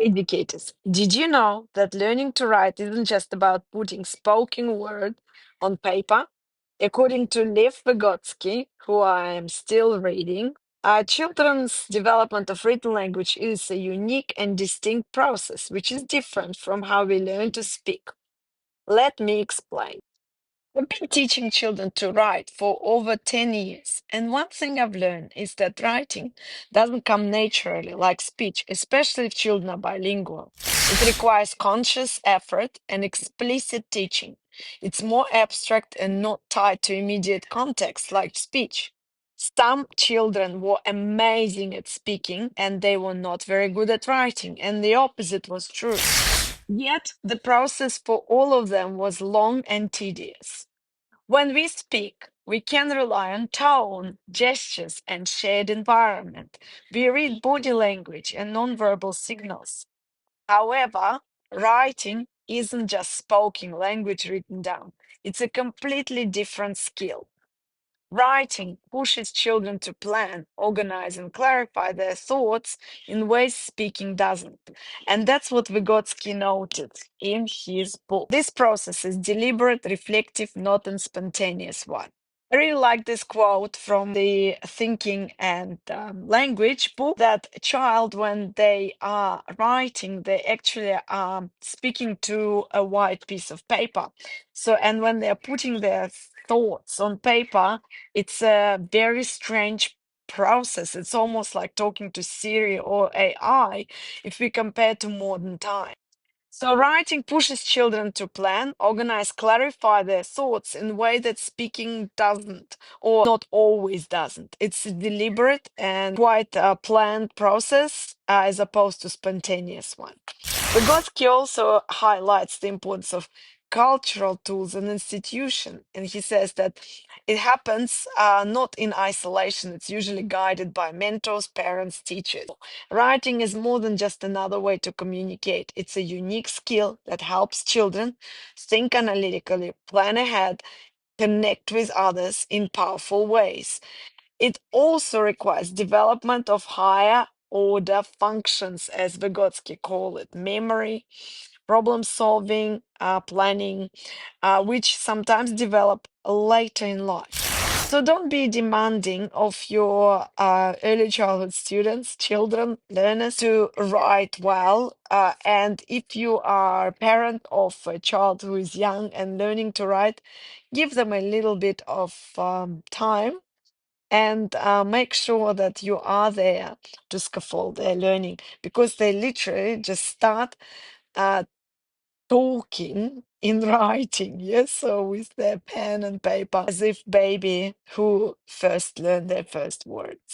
Educators, did you know that learning to write isn't just about putting spoken word on paper? According to Vygotsky, who I am still reading, children's development of written language is a unique and distinct process, which is different from how we learn to speak. Let me explain. I've been teaching children to write for over 10 years, and one thing I've learned is that writing doesn't come naturally like speech, especially if children are bilingual. It requires conscious effort and explicit teaching. It's more abstract and not tied to immediate context like speech. Some children were amazing at speaking and they were not very good at writing, and the opposite was true. Yet the process for all of them was long and tedious. When we speak, we can rely on tone, gestures, and shared environment. We read body language and nonverbal signals. However, writing isn't just spoken language written down, it's a completely different skill. Writing pushes children to plan, organize, and clarify their thoughts in ways speaking doesn't. And that's what Vygotsky noted in his book. This process is deliberate, reflective, not a spontaneous one. I really like this quote from the Thinking and Language book that a child, when they are writing, they actually are speaking to a white piece of paper. So, and when they're putting their thoughts on paper, it's a very strange process. It's almost like talking to Siri or AI if we compare to modern times. So writing pushes children to plan, organize, clarify their thoughts in a way that speaking doesn't, or not always doesn't. It's a deliberate and quite a planned process as opposed to spontaneous one. Vygotsky also highlights the importance of cultural tools and institution, and he says that it happens not in isolation. It's usually guided by mentors, parents, teachers. Writing is more than just another way to communicate. It's a unique skill that helps children think analytically, plan ahead, connect with others in powerful ways. It also requires development of higher order functions, as Vygotsky call it, memory, problem solving, planning, which sometimes develop later in life. So don't be demanding of your early childhood students, children, learners to write well. And if you are a parent of a child who is young and learning to write, give them a little bit of time and make sure that you are there to scaffold their learning, because they literally just start uh, talking in writing, yes, so with their pen and paper, as if baby who first learned their first words.